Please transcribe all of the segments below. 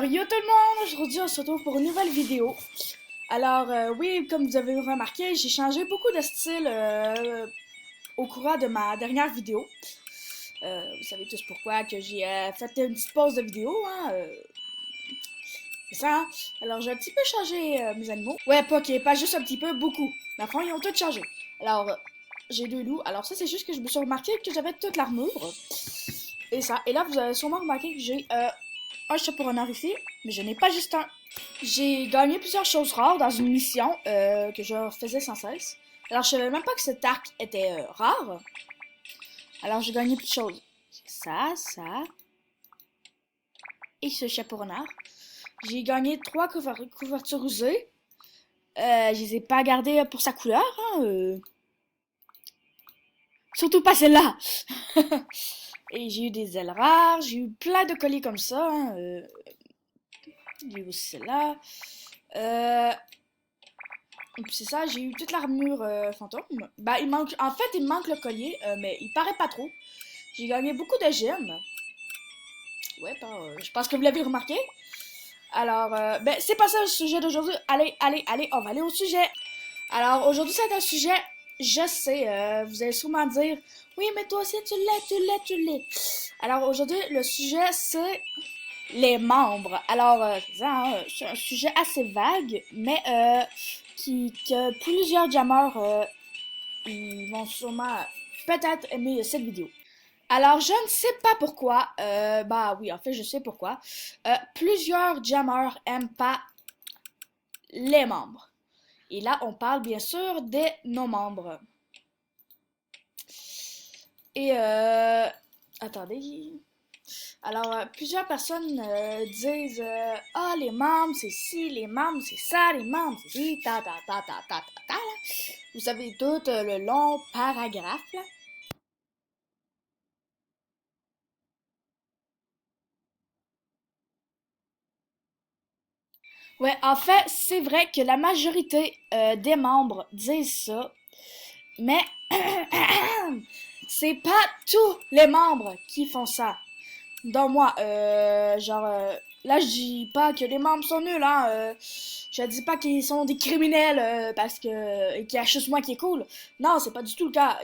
yo tout le monde, aujourd'hui on se retrouve pour une nouvelle vidéo. Alors oui, comme vous avez remarqué, j'ai changé beaucoup de style au courant de ma dernière vidéo. Vous savez tous pourquoi que j'ai fait une petite pause de vidéo, hein. C'est ça, hein? Alors j'ai un petit peu changé mes animaux. Ouais, pas juste un petit peu, beaucoup. Mais enfin, ils ont tous changé. Alors, j'ai deux loups. Alors ça, c'est juste que je me suis remarqué que j'avais toute l'armure. Et ça. Et là, vous avez sûrement remarqué que j'ai un chaperonard ici, mais je n'ai pas juste un. J'ai gagné plusieurs choses rares dans une mission que je faisais sans cesse. Alors je savais même pas que cet arc était rare. Alors j'ai gagné plus de choses. Ça et ce chaperonard. J'ai gagné trois couvertures usées. Je les ai pas gardées pour sa couleur, hein. Surtout pas celle-là. Et j'ai eu des ailes rares, j'ai eu plein de colliers comme ça, hein. J'ai eu aussi celle-là. Et puis c'est ça, j'ai eu toute l'armure fantôme. Bah, en fait, il me manque le collier, mais il paraît pas trop. J'ai gagné beaucoup de gemmes. Ouais, je pense que vous l'avez remarqué. Alors, ben, c'est pas ça le sujet d'aujourd'hui. Allez, on va aller au sujet. Alors, aujourd'hui, c'est un sujet, je sais, vous allez sûrement dire, oui, mais toi aussi, tu l'es. Alors, aujourd'hui, le sujet, c'est les membres. Alors, c'est ça, hein, c'est un sujet assez vague, mais que plusieurs jammers ils vont sûrement peut-être aimer cette vidéo. Alors, je ne sais pas pourquoi, bah oui, en fait, je sais pourquoi. Plusieurs jammers aiment pas les membres. Et là, on parle bien sûr de nos membres. Et attendez. Alors, plusieurs personnes disent ah, les membres, c'est ci, les membres, c'est ça, les membres, c'est ci, ta. Vous savez tout le long paragraphe, là. Ouais, en fait, c'est vrai que la majorité des membres disent ça, mais c'est pas tous les membres qui font ça. Donc moi, là je dis pas que les membres sont nuls, hein. Je dis pas qu'ils sont des criminels parce que et qu'ils achètent juste moi qui est cool. Non, c'est pas du tout le cas.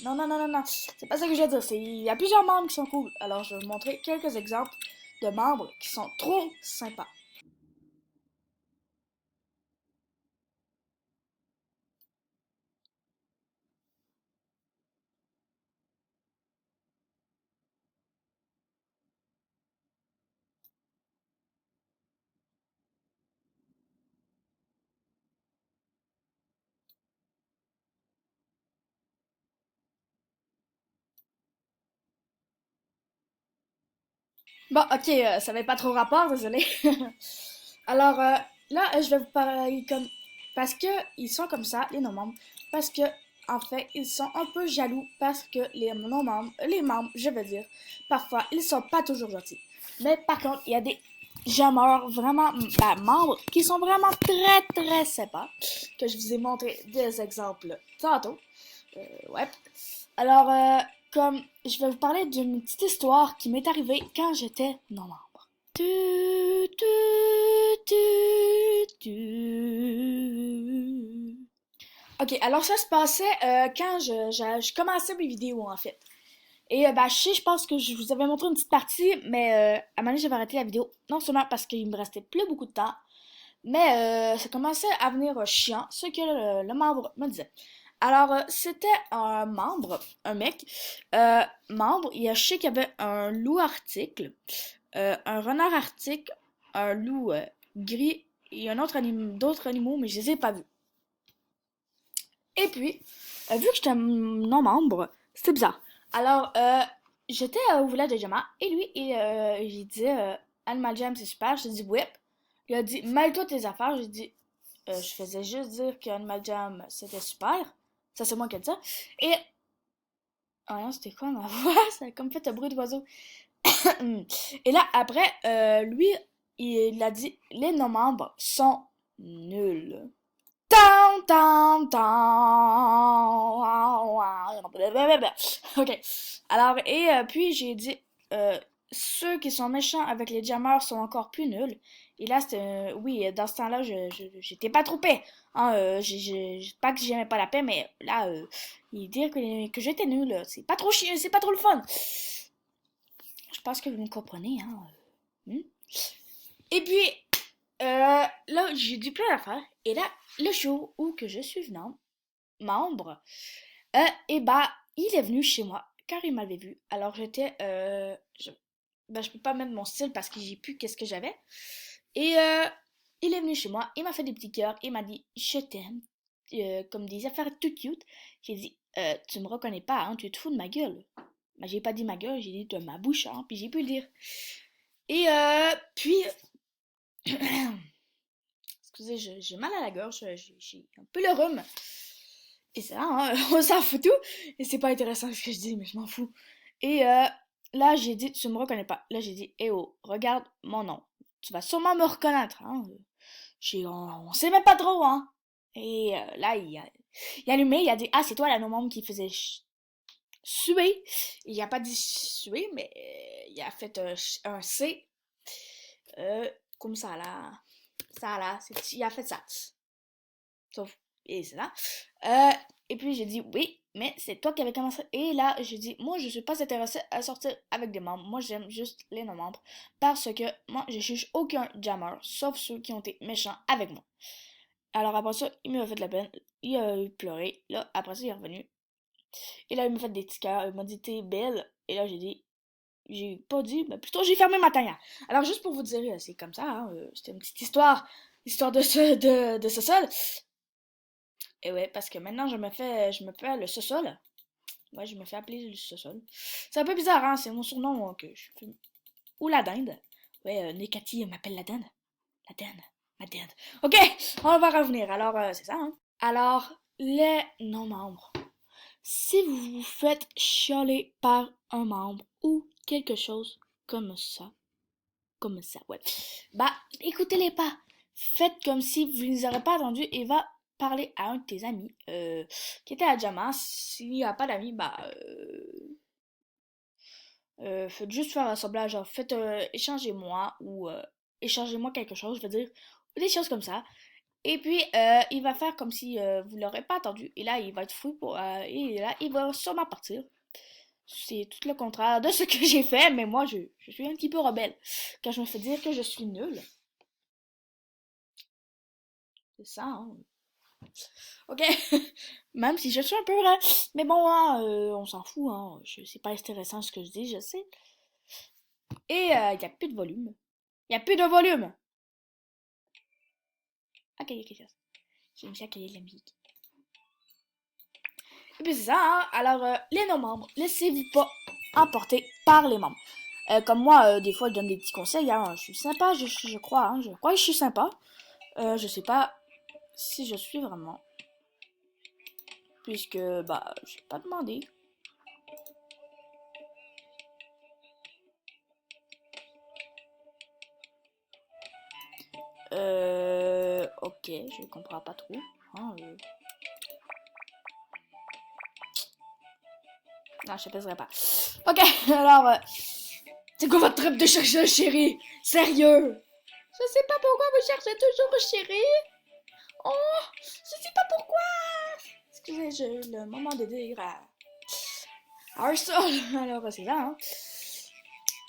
Non. C'est pas ça que je veux dire. Il y a plusieurs membres qui sont cool. Alors je vais vous montrer quelques exemples de membres qui sont trop sympas. Bon, ok, ça n'avait pas trop rapport, désolé. Alors là, je vais vous parler comme parce que ils sont comme ça, les non-membres, parce que en fait, ils sont un peu jaloux parce que les non-membres, les membres, je veux dire, parfois ils sont pas toujours gentils. Mais par contre, il y a des jammers vraiment, ben, membres qui sont vraiment très sympas que je vous ai montré des exemples tantôt. Ouais. Alors, comme je vais vous parler d'une petite histoire qui m'est arrivée quand j'étais non-membre. Ok, alors ça se passait quand je commençais mes vidéos en fait. Et bah, je pense que je vous avais montré une petite partie, mais à un moment donné, j'avais arrêté la vidéo. Non seulement parce qu'il me restait plus beaucoup de temps, mais ça commençait à venir chiant, ce que le membre me disait. Alors, c'était un membre, un mec, membre, je sais qu'il y avait un loup arctique, un renard arctique, un loup gris et d'autres animaux, mais je les ai pas vus. Et puis, vu que j'étais un non-membre, c'était bizarre. Alors, j'étais au village de Jama, et lui, il disait Animal Jam, c'est super. J'ai dit whip. Il a dit mêle-toi tes affaires. J'ai dit je faisais juste dire que Animal Jam, c'était super. Ça, c'est moi qui ai dit ça. Et. Oh non, c'était quoi ma voix? Ça a comme fait un bruit d'oiseau. Et là, après, lui, il a dit les non-membres sont nuls. Down, down, down. Ok. Alors, et puis j'ai dit, ceux qui sont méchants avec les jammers sont encore plus nuls. Et là, oui, dans ce temps-là, j'étais pas trop paix. Hein, pas que j'aimais pas la paix, mais là, dire que j'étais nul, c'est pas trop chiant, c'est pas trop le fun. Je pense que vous me comprenez, hein. Hmm? Et puis, là, j'ai dû plein d'affaires. Et là, le jour où que je suis venant, membre, et bah, il est venu chez moi, car il m'avait vu. Alors j'étais, je peux pas mettre mon style parce que j'ai plus qu'est-ce que j'avais. Et il est venu chez moi, il m'a fait des petits cœurs, il m'a dit je t'aime, comme des affaires tout cute. J'ai dit tu me reconnais pas, hein, tu te fous de ma gueule. Mais j'ai pas dit ma gueule, j'ai dit de ma bouche, hein, puis j'ai pu le dire. Et puis, excusez, j'ai mal à la gorge, j'ai un peu le rhume. Et ça, hein, on s'en fout tout. Et c'est pas intéressant ce que je dis, mais je m'en fous. Et là, j'ai dit, tu me reconnais pas. Là, j'ai dit, eh oh, regarde mon nom. Tu vas sûrement me reconnaître, hein. On sait même pas trop, hein. Et là, il a allumé, il a dit, ah, c'est toi la nombre qui faisait suer. Il a pas dit suer, mais il a fait un C. Comme ça, là. Ça, là. Il a fait ça. Sauf, et c'est là. Et puis j'ai dit oui, mais c'est toi qui avais commencé. Et là, j'ai dit, moi, je suis pas intéressée à sortir avec des membres. Moi, j'aime juste les non-membres. Parce que moi, je juge aucun jammer, sauf ceux qui ont été méchants avec moi. Alors après ça, il m'a fait de la peine. Il a eu pleuré. Là, après ça, il est revenu. Et là, il m'a fait des petits cœurs. Il m'a dit, t'es belle. Et là, j'ai dit, j'ai pas dit, mais plutôt j'ai fermé ma tanière. Alors juste pour vous dire, c'est comme ça, hein, c'était une petite histoire de ce sol. Et ouais, parce que maintenant je me fais le Sosol. Ouais, je me fais appeler le Sosol. C'est un peu bizarre, hein, c'est mon surnom que je fais. Ou la dinde. Ouais, Nekati m'appelle la dinde. La dinde, ma dinde. Ok, on va revenir. Alors, c'est ça, hein. Alors, les non-membres. Si vous vous faites chialer par un membre ou quelque chose comme ça, ouais. Bah, écoutez-les pas. Faites comme si vous ne les aurez pas entendus et va parler à un de tes amis qui était à Jama. S'il n'y a pas d'amis, bah, faites juste faire un semblage. Genre, faites échangez-moi ou échangez-moi quelque chose, je veux dire, des choses comme ça. Et puis, il va faire comme si vous l'aurez pas attendu. Et là, il va être fou et là, il va sûrement partir. C'est tout le contraire de ce que j'ai fait, mais moi, je suis un petit peu rebelle. Quand je me fais dire que je suis nulle. C'est ça, hein. Ok, même si je suis un peu vrai. Mais bon, hein, on s'en fout, hein. C'est pas intéressant ce que je dis, je sais. Et il n'y a plus de volume. Il n'y a plus de volume. Ok, quelque chose. J'ai mis ça qu'il y ait de la musique. Et puis c'est ça, hein. Alors, les non-membres, laissez-vous pas emporter par les membres. Comme moi, des fois, je donne des petits conseils, hein. Je suis sympa, je crois, hein. Je crois que je suis sympa. Je sais pas si je suis vraiment. Puisque, bah, j'ai pas demandé. Ok, je comprends pas trop. Hein, Non, je pèserai pas. Ok, alors, c'est quoi votre trip de chercher un chéri? Sérieux? Je sais pas pourquoi vous cherchez toujours un chéri. Oh, je sais pas pourquoi. Excusez, j'ai le moment de dire à Ursula. Alors, c'est ça, hein.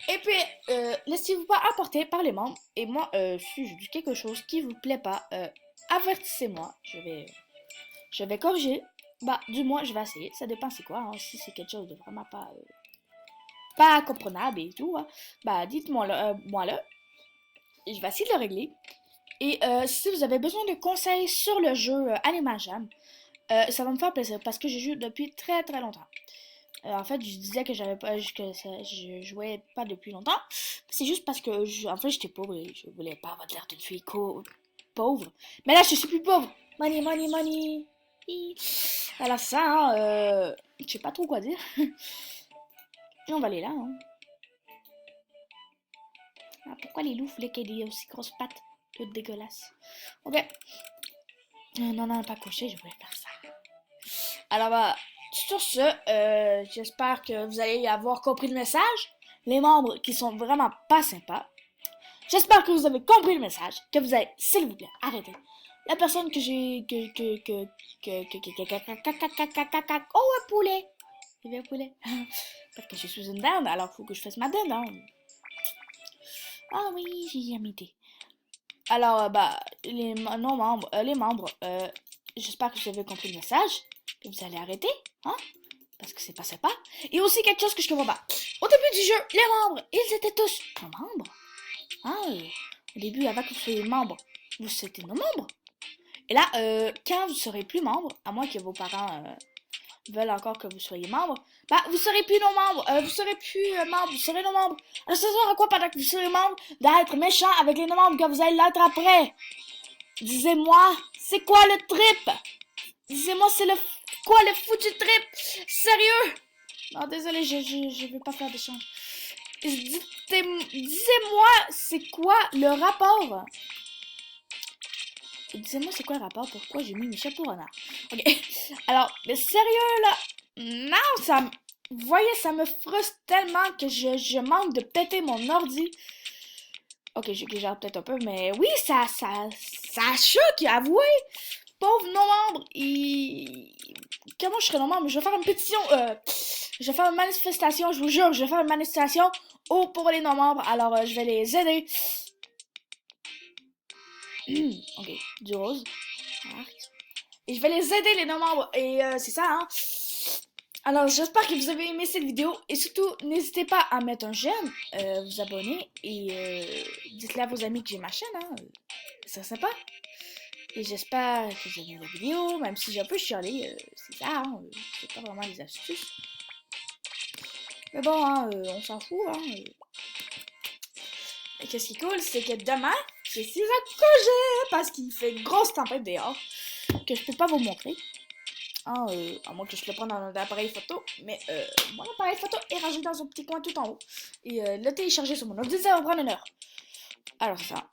Et puis, laissez-vous pas apporter par les membres. Et moi, si je dis quelque chose qui vous plaît pas, avertissez-moi. Je vais corriger. Bah, du moins, je vais essayer. Ça dépend c'est quoi, hein. Si c'est quelque chose de vraiment pas comprenable et tout, hein, bah, dites-moi moi là. Je vais essayer de le régler. Et si vous avez besoin de conseils sur le jeu Animal Jam, ça va me faire plaisir parce que je joue depuis très très longtemps. En fait, je disais que je jouais pas depuis longtemps. C'est juste parce que en fait j'étais pauvre et je voulais pas avoir l'air d'une fille pauvre. Mais là, je suis plus pauvre. Money, money, money. Alors ça, hein, je sais pas trop quoi dire. Et on va aller là. Hein. Ah, pourquoi les loups voulaient qu'elle ait aussi grosses pattes, toutes dégueulasses. Ok. Non, non, pas couché, je voulais faire ça. Alors, sur ce, j'espère que vous allez avoir compris le message. les membres qui sont vraiment pas sympas. J'espère que vous avez compris le message, que vous allez, s'il vous plaît, arrêtez. La personne que j'ai, oh, un poulet. Il y avait un poulet. Parce que je suis une dinde, alors faut que je fasse ma dinde, hein. Ah oui, j'ai jamais été. Alors, bah, les non-membres, les membres, j'espère que vous avez compris le message, que vous allez arrêter, hein, parce que c'est pas sympa. Et aussi quelque chose que je comprends pas. Au début du jeu, les membres, ils étaient tous nos membres. Hein, au début, avant que vous soyez membre, vous étiez nos membres. Et là, quand vous serez plus membre, à moins que vos parents veulent encore que vous soyez membre, bah, vous serez plus nos membres, vous serez plus membres, vous serez nos membres. Alors, ça sert à quoi pendant que vous serez membres d'être méchant avec les non-membres quand vous allez l'être après? Disez-moi, c'est quoi le trip? Disez-moi, c'est quoi le foutu trip? Sérieux? Non, désolé, je veux pas faire d'échange. Disez-moi, c'est quoi le rapport? Disez-moi, c'est quoi le rapport? Pourquoi j'ai mis Michel pour renard? Ok. Alors, mais sérieux, là? Non, vous voyez, ça me frustre tellement que je manque de péter mon ordi. Ok, j'exagère peut-être un peu, mais oui, ça choque, avouez! Pauvre non-membre, comment je serais non-membre? Je vais faire une pétition, je vais faire une manifestation, je vous jure, je vais faire une manifestation pour les non-membres, alors je vais les aider. Ok, du rose. Et je vais les aider, les non-membres, et c'est ça, hein. Alors, j'espère que vous avez aimé cette vidéo, et surtout, n'hésitez pas à mettre un j'aime, vous abonner, et dites-le à vos amis que j'ai ma chaîne, hein. C'est sympa. Et j'espère que vous avez aimé la vidéo, même si j'ai un peu chialé, c'est ça, hein, c'est pas vraiment des astuces. Mais bon, hein, on s'en fout, hein. Et qu'est-ce qui est cool, c'est que demain, je suis à Cogé, parce qu'il fait une grosse tempête dehors, que je peux pas vous montrer. Hein, à moins que je le prenne dans un appareil photo, mais mon appareil photo est rangé dans un petit coin tout en haut. Et le télécharger sur mon ordi, ça va prendre une heure. Alors, c'est ça.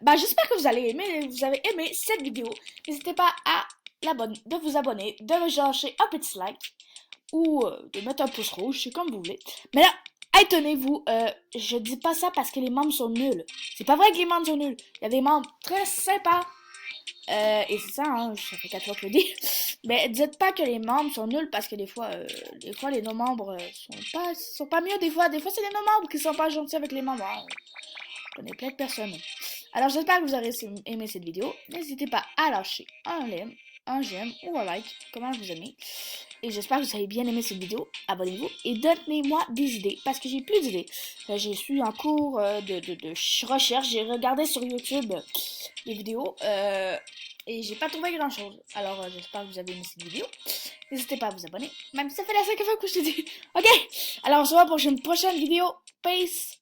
Bah, j'espère que vous avez aimé cette vidéo. N'hésitez pas à de vous abonner, de me lâcher un petit like ou de mettre un pouce rouge, c'est comme vous voulez. Mais là, étonnez-vous, je dis pas ça parce que les membres sont nuls. C'est pas vrai que les membres sont nuls. Il y a des membres très sympas. Et c'est ça, hein, ça fait 4 fois que je le dis. Mais dites pas que les membres sont nuls parce que des fois les non-membres sont pas mieux. Des fois c'est les non-membres qui sont pas gentils avec les membres. Hein. Je connais plein de personnes. Alors j'espère que vous aurez aimé cette vidéo. N'hésitez pas à lâcher un j'aime ou un like, comment vous aimez. Et j'espère que vous avez bien aimé cette vidéo. Abonnez-vous et donnez-moi des idées parce que j'ai plus d'idées. Je suis en cours de recherche. J'ai regardé sur YouTube les vidéos et j'ai pas trouvé grand chose. Alors j'espère que vous avez aimé cette vidéo. N'hésitez pas à vous abonner, même si ça fait la 5e fois que je te dis. Ok, alors on se voit pour une prochaine vidéo. Peace.